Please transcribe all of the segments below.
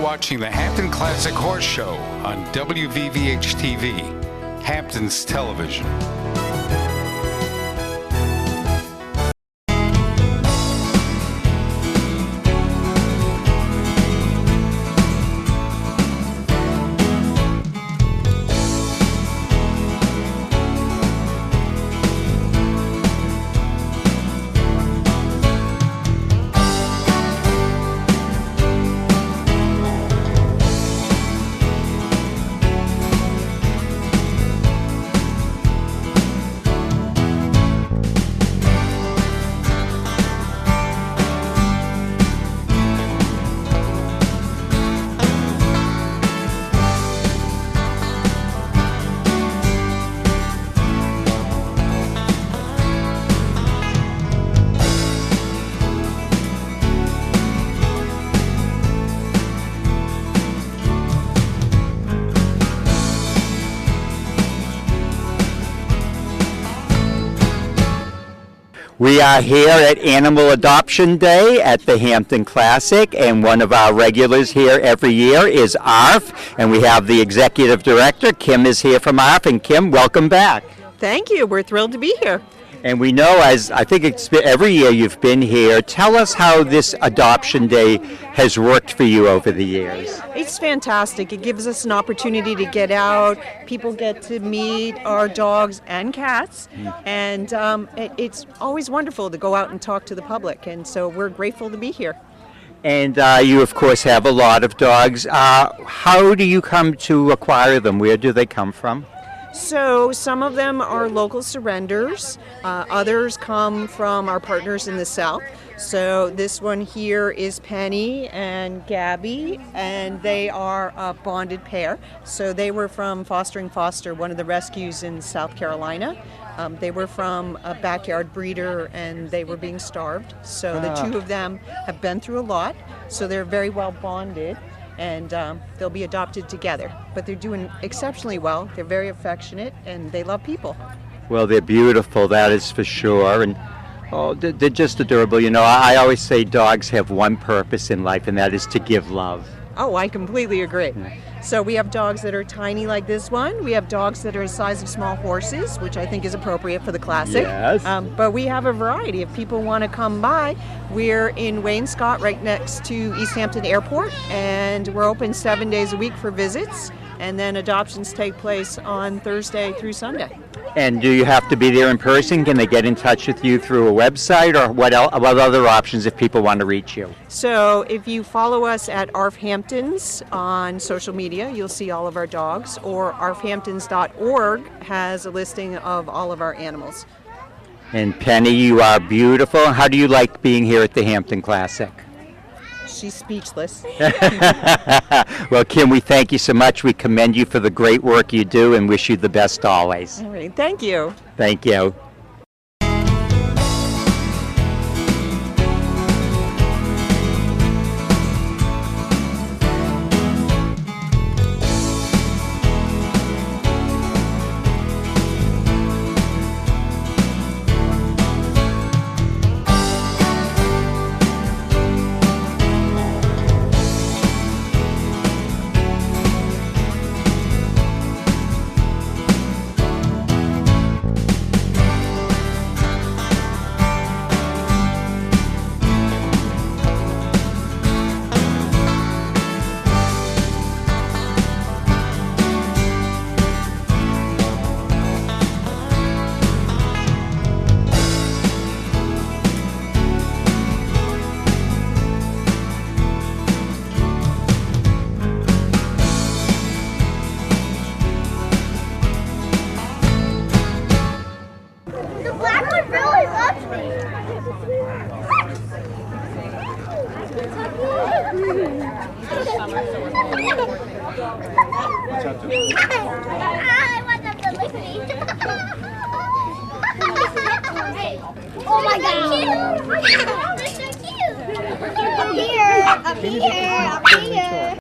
watching the Hampton Classic Horse Show on WVVH-TV, Hampton's television. We are here at Animal Adoption Day at the Hampton Classic, and one of our regulars here every year is ARF, and we have the Executive Director. Kim is here from ARF, and Kim, welcome back. Thank you. We're thrilled to be here. And we know, as I think it's been, every year you've been here, tell us how this Adoption Day has worked for you over the years. It's fantastic. It gives us an opportunity to get out. People get to meet our dogs and cats, and it's always wonderful to go out and talk to the public, and so we're grateful to be here. And you, of course, have a lot of dogs. How do you come to acquire them? Where do they come from? So some of them are local surrenders. Others come from our partners in the South. So this one here is Penny and Gabby, and they are a bonded pair. So they were from Fostering Foster, one of the rescues in South Carolina. They were from a backyard breeder, and they were being starved. So the two of them have been through a lot, so they're very well bonded. And they'll be adopted together. But they're doing exceptionally well. They're very affectionate, and they love people. Well, they're beautiful, that is for sure. And they're just adorable. You know, I always say dogs have one purpose in life, and that is to give love. Oh, I completely agree. So we have dogs that are tiny like this one. We have dogs that are the size of small horses, which I think is appropriate for the Classic. Yes. But we have a variety. If people want to come by, we're in Wainscott right next to East Hampton Airport, and we're open 7 days a week for visits, and then adoptions take place on Thursday through Sunday. And do you have to be there in person? Can they get in touch with you through a website, or what other options if people want to reach you? So if you follow us at ARF Hamptons on social media, you'll see all of our dogs, or arfhamptons.org has a listing of all of our animals. And Penny, you are beautiful. How do you like being here at the Hampton Classic? She's speechless. Well, Kim, we thank you so much. We commend you for the great work you do and wish you the best always. All right, thank you. Thank you. I want them to lick me. Oh my god. They're so cute. Up here, up here, up here.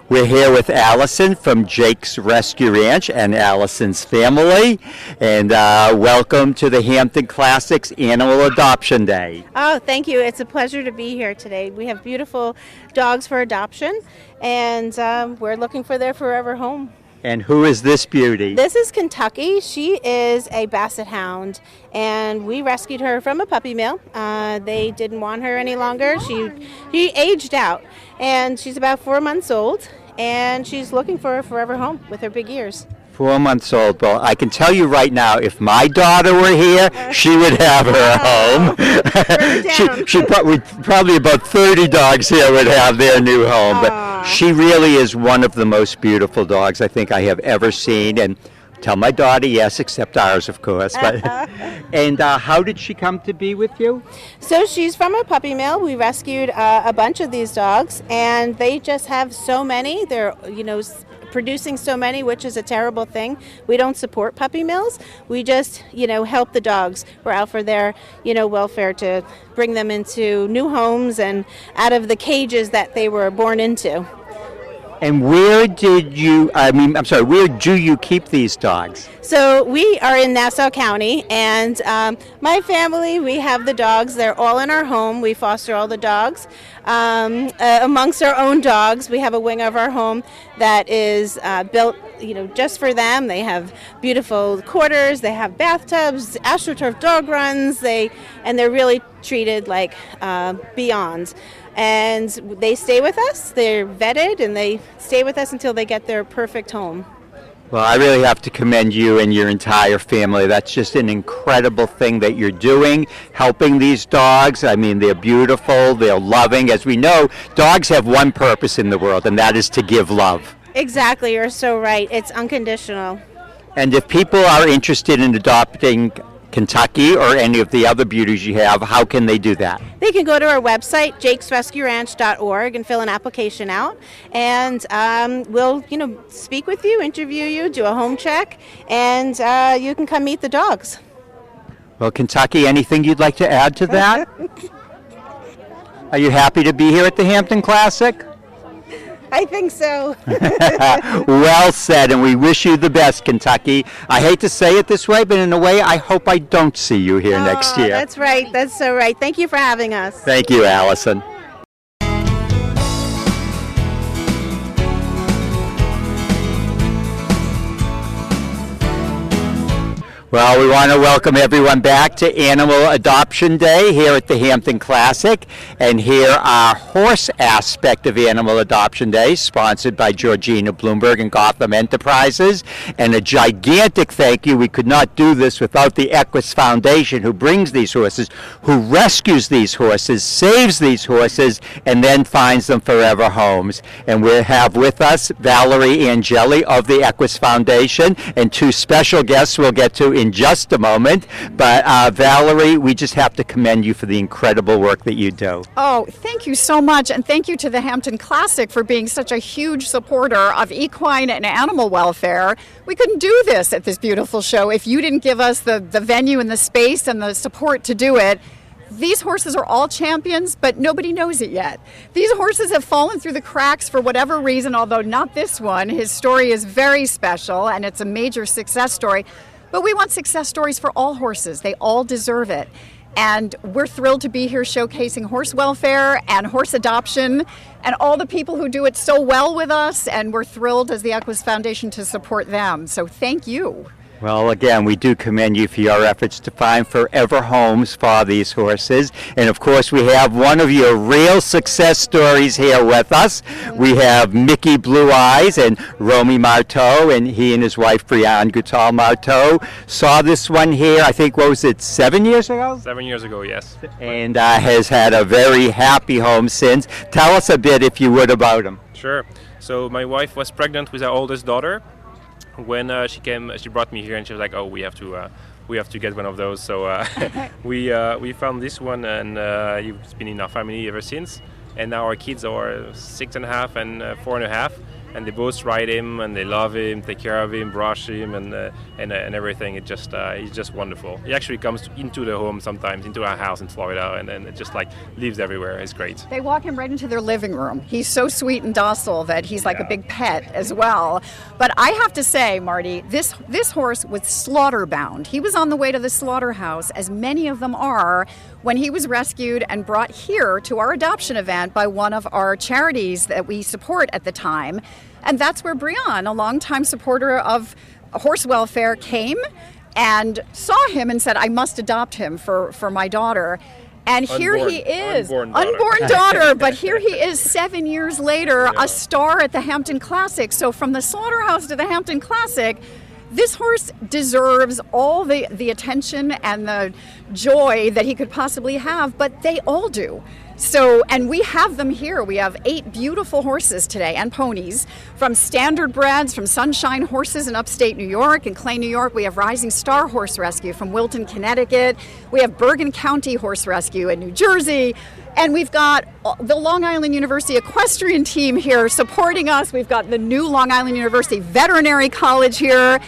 We're here with Allison from Jake's Rescue Ranch and Allison's family. And welcome to the Hampton Classics Animal Adoption Day. Oh, thank you. It's a pleasure to be here today. We have beautiful dogs for adoption, and we're looking for their forever home. And who is this beauty? This is Kentucky. She is a basset hound, and we rescued her from a puppy mill. They didn't want her any longer. She aged out, and she's about 4 months old, and she's looking for a forever home with her big ears. 4 months old. Well, I can tell you right now, if my daughter were here, she would have her home. she probably about 30 dogs here would have their new home. But she really is one of the most beautiful dogs I think I have ever seen. And tell my daughter, yes, except ours, of course. But and how did she come to be with you? So she's from a puppy mill. We rescued a bunch of these dogs, and they just have so many. They're, producing so many, which is a terrible thing. We don't support puppy mills. We just, help the dogs. We're out for their, welfare, to bring them into new homes and out of the cages that they were born into. And where do you keep these dogs? So we are in Nassau County, and my family, we have the dogs. They're all in our home. We foster all the dogs. Amongst our own dogs, we have a wing of our home that is built, just for them. They have beautiful quarters. They have bathtubs, AstroTurf dog runs. They're really treated like beyond. And they stay with us. They're vetted, and they stay with us until they get their perfect home. Well, I really have to commend you and your entire family. That's just an incredible thing that you're doing, helping these dogs. I mean, they're beautiful, they're loving. As we know, dogs have one purpose in the world, and that is to give love. Exactly, you're so right. It's unconditional. And if people are interested in adopting Kentucky or any of the other beauties you have, how can they do that? They can go to our website, jakesrescueranch.org, and fill an application out, and we'll speak with you, interview you, do a home check, and you can come meet the dogs. Well, Kentucky, anything you'd like to add to that? Are you happy to be here at the Hampton Classic? I think so. Well said, and we wish you the best, Kentucky. I hate to say it this way, but in a way, I hope I don't see you here next year. That's right. That's so right. Thank you for having us. Thank you, Allison. Well, we want to welcome everyone back to Animal Adoption Day here at the Hampton Classic. And here our horse aspect of Animal Adoption Day, sponsored by Georgina Bloomberg and Gotham Enterprises. And a gigantic thank you. We could not do this without the Equus Foundation, who brings these horses, who rescues these horses, saves these horses, and then finds them forever homes. And we have with us Valerie Angeli of the Equus Foundation, and two special guests we'll get to in just a moment. But Valerie, we just have to commend you for the incredible work that you do. Oh, thank you so much, and thank you to the Hampton Classic for being such a huge supporter of equine and animal welfare. We couldn't do this at this beautiful show if you didn't give us the venue and the space and the support to do it. These horses are all champions, but nobody knows it yet. These horses have fallen through the cracks for whatever reason, although not this one. His story is very special, and it's a major success story. But we want success stories for all horses. They all deserve it. And we're thrilled to be here showcasing horse welfare and horse adoption and all the people who do it so well with us. And we're thrilled as the Equus Foundation to support them. So thank you. Well, again, we do commend you for your efforts to find forever homes for these horses. And of course, we have one of your real success stories here with us. We have Mickey Blue Eyes and Romy Marteau, and he and his wife, Brianne Goutal Marteau, saw this one here, I think, what was it, 7 years ago? 7 years ago, yes. And has had a very happy home since. Tell us a bit, if you would, about him. Sure. So my wife was pregnant with our oldest daughter. When she came, she brought me here, and she was like, "Oh, we have to get one of those." So we found this one, and it's been in our family ever since. And now our kids are 6.5 and 4.5, and they both ride him, and they love him, take care of him, brush him, and everything. He's just wonderful. He actually comes into the home sometimes, into our house in Florida, and then it just like lives everywhere. It's great. They walk him right into their living room. He's so sweet and docile that he's like a big pet as well. But I have to say, Marty, this horse was slaughter bound. He was on the way to the slaughterhouse, as many of them are, when he was rescued and brought here to our adoption event by one of our charities that we support at the time. And that's where Brian, a longtime supporter of horse welfare, came and saw him and said, I must adopt him for my daughter. And here he is, unborn daughter, but here he is 7 years later, a star at the Hampton Classic. So from the slaughterhouse to the Hampton Classic, this horse deserves all the attention and the joy that he could possibly have, but they all do. So, and we have them here. We have 8 beautiful horses today, and ponies, from standard breds, from Sunshine Horses in upstate New York and Clay, New York. We have Rising Star Horse Rescue from Wilton, Connecticut. We have Bergen County Horse Rescue in New Jersey. And we've got the Long Island University Equestrian team here supporting us. We've got the new Long Island University Veterinary College here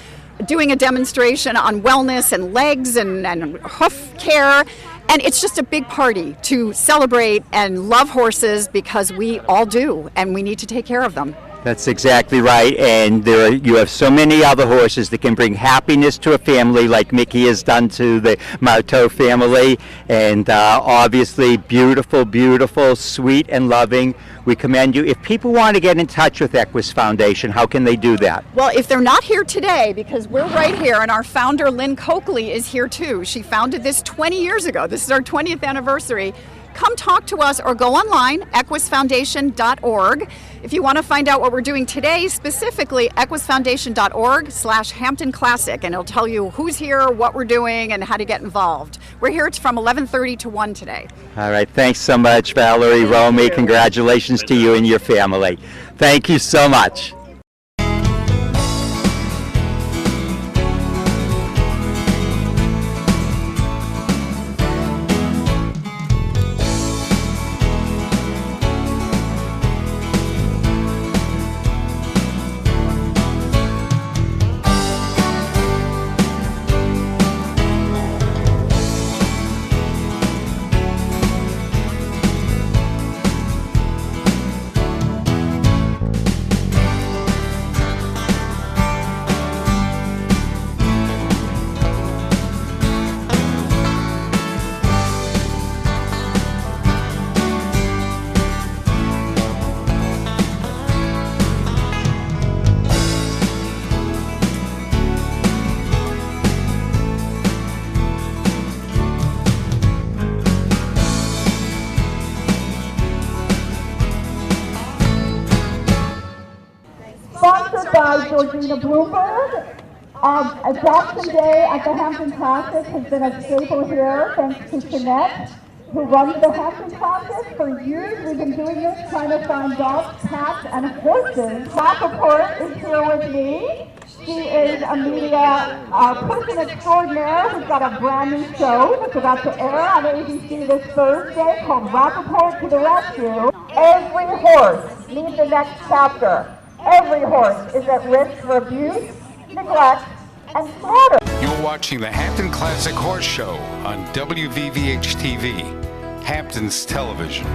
doing a demonstration on wellness and legs and hoof care. And it's just a big party to celebrate and love horses, because we all do, and we need to take care of them. That's exactly right, and you have so many other horses that can bring happiness to a family, like Mickey has done to the Marteau family, and obviously beautiful, beautiful, sweet and loving. We commend you. If people want to get in touch with Equus Foundation, how can they do that? Well, if they're not here today, because we're right here, and our founder, Lynn Coakley, is here too. She founded this 20 years ago. This is our 20th anniversary. Come talk to us or go online, equusfoundation.org. If you want to find out what we're doing today, specifically equusfoundation.org/Hampton Classic, and it'll tell you who's here, what we're doing, and how to get involved. We're here from 11:30 to 1 today. All right. Thanks so much, Valerie, Romy. Congratulations to you and your family. Thank you so much. Sponsored by Georgina Bloomberg. Adoption Day at the Hampton Classic has been a staple here, thanks to Jeanette, who runs the Hampton Classic. For years we've been doing this, trying to find dogs, cats, and horses. Rappaport is here with me. She is a media person extraordinaire who's got a brand new show that's about to air on ABC this Thursday called Rappaport to the Rescue. Every horse needs the next chapter. Every horse is at risk for abuse, neglect, and slaughter. You're watching the Hampton Classic Horse Show on WVVH-TV, Hampton's television.